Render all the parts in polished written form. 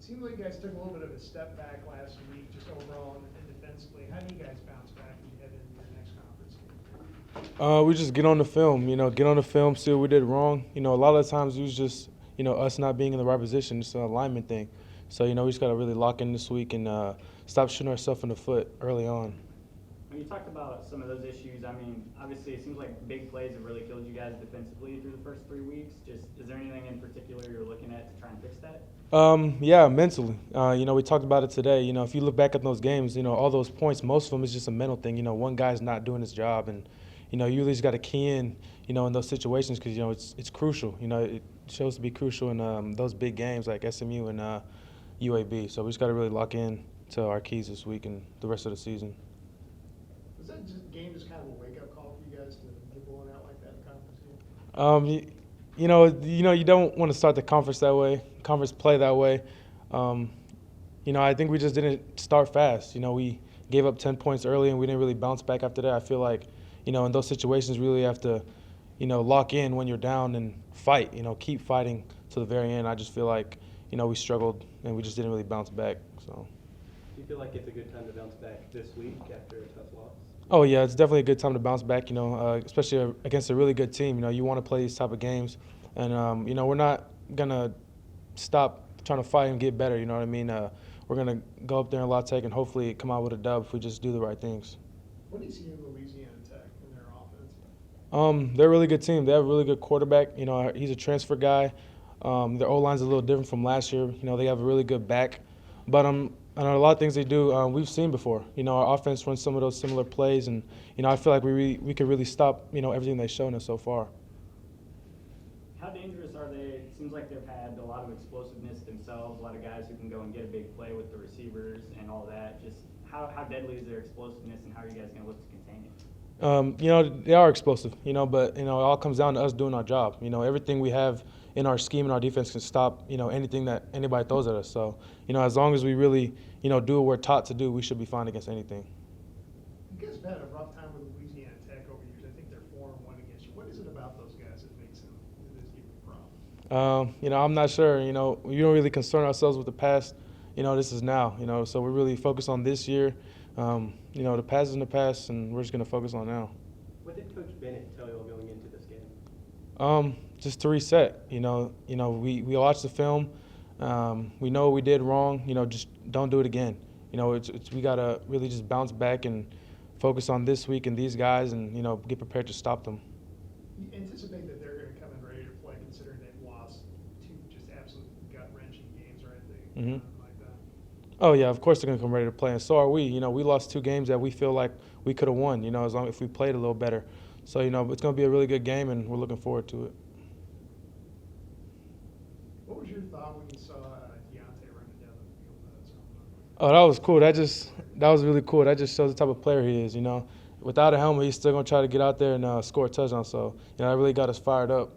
seemed like you guys took a little bit of a step back last week, just overall and defensively. How do you guys bounce back as you head into your next conference game? We just get on the film, get on the film, see what we did wrong. A lot of the times it was just, us not being in the right position. It's an alignment thing. So, we just got to really lock in this week and stop shooting ourselves in the foot early on. When you talked about some of those issues, I mean, obviously it seems like big plays have really killed you guys defensively through the first 3 weeks. Just, is there anything in particular you're looking at to try and fix that? Yeah, mentally. We talked about it today. If you look back at those games, all those points, most of them is just a mental thing. One guy's not doing his job, and you really just got to key in those situations because it's crucial. It shows to be crucial in those big games like SMU and UAB. So we just got to really lock in to our keys this week and the rest of the season. Was that game just kind of a wake-up call for you guys to get blowing out like that in conference game? You don't want to start the conference that way, conference play that way. I think we just didn't start fast. We gave up 10 points early and we didn't really bounce back after that. I feel like, in those situations, you really have to, lock in when you're down and fight. Keep fighting to the very end. I just feel like, we struggled and we just didn't really bounce back. So. Do you feel like it's a good time to bounce back this week after a tough loss? Oh, yeah, it's definitely a good time to bounce back, especially against a really good team. You want to play these type of games. And, we're not going to stop trying to fight and get better, you know what I mean? We're going to go up there in La Tech and hopefully come out with a dub if we just do the right things. What do you see in Louisiana Tech in their offense? They're a really good team. They have a really good quarterback. He's a transfer guy. Their O-line's a little different from last year. They have a really good back. But and a lot of things they do we've seen before. Our offense runs some of those similar plays, and I feel like we could really stop everything they've shown us so far. How dangerous are they? It seems like they've had a lot of explosiveness themselves, a lot of guys who can go and get a big play with the receivers and all that. Just how deadly is their explosiveness, and how are you guys going to look to contain it? They are explosive, but it all comes down to us doing our job. Everything we have in our scheme and our defense can stop, anything that anybody throws at us. So, as long as we really, do what we're taught to do, we should be fine against anything. You guys have had a rough time with Louisiana Tech over the years. I think they're 4-1 against you. What is it about those guys that makes them this give you a problem? I'm not sure. We don't really concern ourselves with the past. This is now. So we're really focused on this year. The past is in the past, and we're just going to focus on now. What did Coach Bennett tell you all going into this game? Just to reset. We watched the film. We know what we did wrong. Just don't do it again. We gotta really just bounce back and focus on this week and these guys, and get prepared to stop them. You anticipate that they're going to come in ready to play, considering they've lost two just absolute gut-wrenching games, right? Like that. Oh yeah, of course they're gonna come ready to play, and so are we. We lost 2 games that we feel like we could have won. As long if we played a little better. So it's gonna be a really good game, and we're looking forward to it. What was your thought when you saw Deontay running down the field? Oh, that was cool. That was really cool. That just shows the type of player he is. Without a helmet, he's still gonna try to get out there and score a touchdown. So that really got us fired up.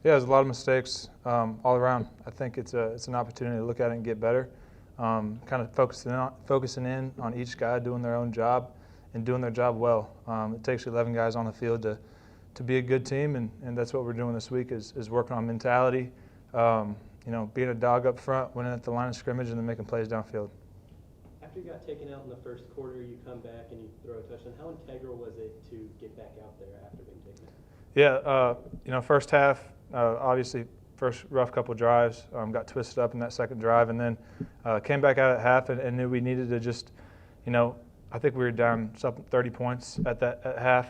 Yeah, there's a lot of mistakes all around. I think it's an opportunity to look at it and get better. Kind of focusing in on each guy doing their own job and doing their job well. It takes 11 guys on the field to be a good team, and that's what we're doing this week is working on mentality, being a dog up front, winning at the line of scrimmage, and then making plays downfield. After you got taken out in the first quarter, you come back and you throw a touchdown. How integral was it to get back out there after being taken out? Yeah, first half, obviously, first rough couple drives, got twisted up in that second drive, and then came back out at half and knew we needed to just, I think we were down 30 points at half.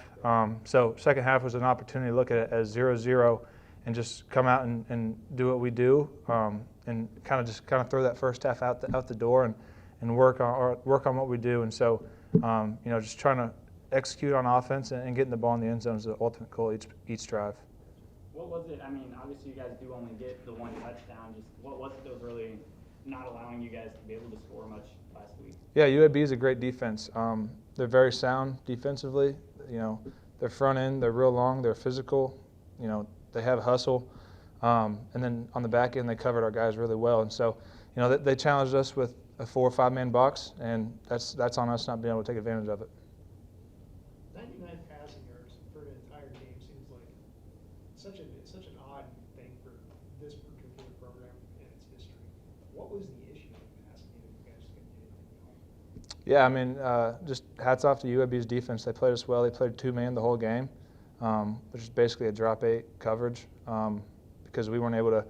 So second half was an opportunity to look at it as 0-0 and just come out and do what we do, and kind of throw that first half out the door and work on what we do. And so, just trying to execute on offense and getting the ball in the end zone is the ultimate goal each drive. What was it? I mean, obviously you guys do only get the 1 touchdown. Just what was it that was really not allowing you guys to be able to score much last week? Yeah, UAB is a great defense. They're very sound defensively. Their front end, they're real long, they're physical. They have hustle. And then on the back end, they covered our guys really well. And so, they challenged us with a 4 or 5 man box, and that's on us not being able to take advantage of it. 99 passing yards for an entire game seems like such an odd thing for this particular program in its history. was the issue in passing game? You guys couldn't get anything going? Yeah, I mean, just hats off to UAB's defense. They played us well. They played two-man the whole game, which is basically a drop 8 coverage because we weren't able to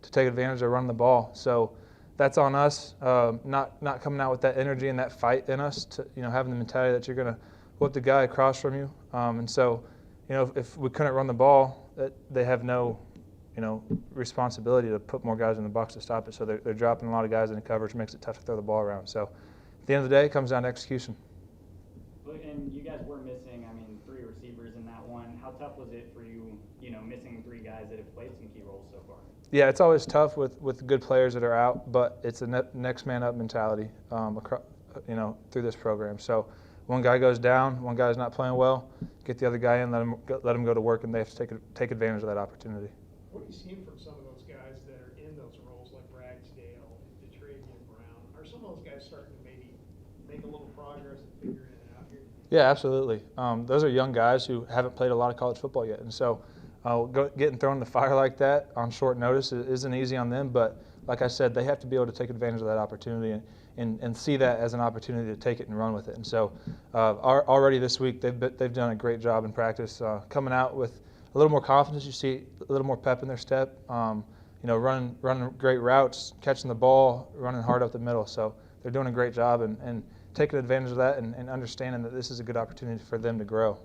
take advantage of running the ball. So that's on us, not coming out with that energy and that fight in us, to, having the mentality that you're going to whip the guy across from you. And so, if we couldn't run the ball, they have no, responsibility to put more guys in the box to stop it. So they're dropping a lot of guys in the coverage, makes it tough to throw the ball around. So at the end of the day, it comes down to execution. And you guys were missing, 3 receivers in that one. How tough was it for you, missing 3 guys that have played some key roles so far? Yeah, it's always tough with good players that are out, but it's a next man up mentality, through this program. So one guy goes down, one guy's not playing well, get the other guy in, let him go to work, and they have to take advantage of that opportunity. What are you seeing from some of those guys that are in those roles, like Ragsdale, Detravian Brown? Are some of those guys starting to maybe make a little progress and figuring it out here? Yeah, absolutely. Those are young guys who haven't played a lot of college football yet, and so getting thrown in the fire like that on short notice isn't easy on them. But like I said, they have to be able to take advantage of that opportunity and see that as an opportunity to take it and run with it. And so already this week they've done a great job in practice, coming out with a little more confidence. You see a little more pep in their step. Running great routes, catching the ball, running hard up the middle. So they're doing a great job and taking advantage of that and understanding that this is a good opportunity for them to grow.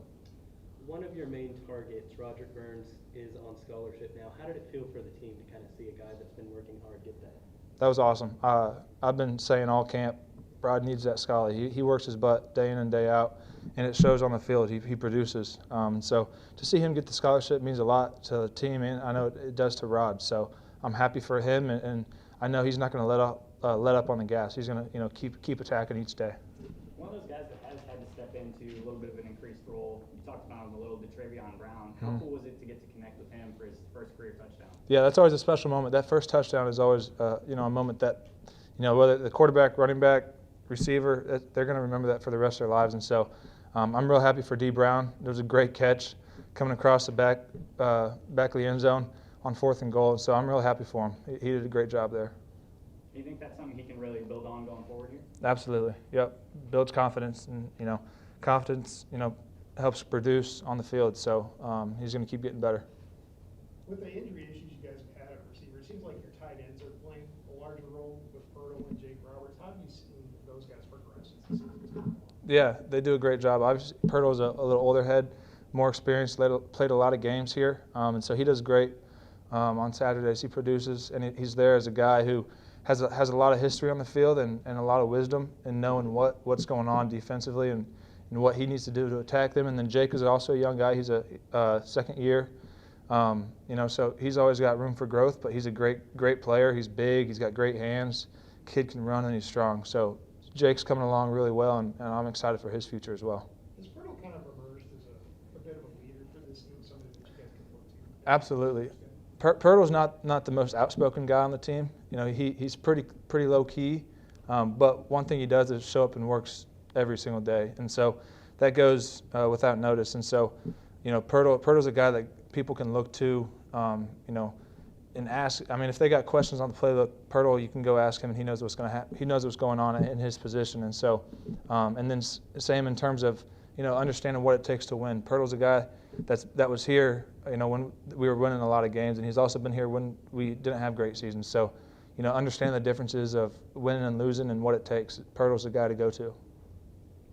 One of your main targets, Roderick Burns, is on scholarship now. How did it feel for the team to kind of see a guy that's been working hard get that? That was awesome. I've been saying all camp, Rod needs that scholar. He works his butt day in and day out, and it shows on the field. He produces. So to see him get the scholarship means a lot to the team, and I know it does to Rod. So I'm happy for him, and I know he's not going to let up on the gas. He's going to keep attacking each day. One of those guys that has had to step into a little bit of an increased role, you talked about him a little, Detravian Brown. How cool was it to get to connect with him for his first career touchdown? Yeah, that's always a special moment. That first touchdown is always, a moment that, whether the quarterback, running back, receiver, they're going to remember that for the rest of their lives. And so I'm real happy for D. Brown. There was a great catch coming across the back of the end zone on 4th and goal. And so I'm real happy for him. He did a great job there. Do you think that's something he can really build on going forward here? Absolutely. Yep. Builds confidence, and confidence, helps produce on the field. So he's going to keep getting better. With the injury issues you guys have had at receiver, it seems like your tight ends are playing a larger role with Pirtle and Jake Roberts. How have you seen those guys progress since the season's been going? Yeah, they do a great job. Obviously, Pirtle's a little older head, more experienced, played a lot of games here, and so he does great on Saturdays. He produces, and he's there as a guy who has a lot of history on the field and a lot of wisdom in knowing what's going on defensively and what he needs to do to attack them. And then Jake is also a young guy. He's a second year. So he's always got room for growth, but he's a great player. He's big. He's got great hands. Kid can run, and he's strong. So Jake's coming along really well, and I'm excited for his future as well. Has Pirtle kind of emerged as a bit of a leader for this team, somebody that you guys can look to? Absolutely. Pirtle's not the most outspoken guy on the team. He's pretty low key, but one thing he does is show up and works every single day, and so that goes without notice. And so, Pirtle's a guy that people can look to, and ask. If they got questions on the playbook, Pirtle, you can go ask him, and he knows what's going to happen. He knows what's going on in his position, and so, and then same in terms of understanding what it takes to win. Pirtle's a guy that was here, when we were winning a lot of games, and he's also been here when we didn't have great seasons. So, understand the differences of winning and losing and what it takes. Pirtle's the guy to go to.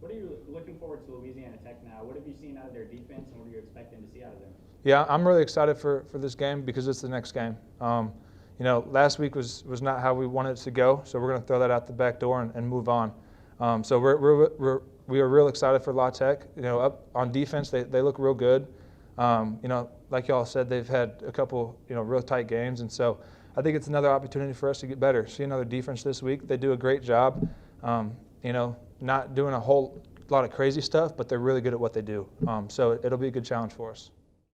What are you looking forward to Louisiana Tech now? What have you seen out of their defense, and what are you expecting to see out of them? Yeah, I'm really excited for this game because it's the next game. Last week was not how we wanted it to go, so we're going to throw that out the back door and move on. So we are real excited for La Tech. Up on defense, they look real good. Like y'all said, they've had a couple real tight games, and so I think it's another opportunity for us to get better. See another defense this week. They do a great job. Not doing a whole lot of crazy stuff, but they're really good at what they do. So it'll be a good challenge for us.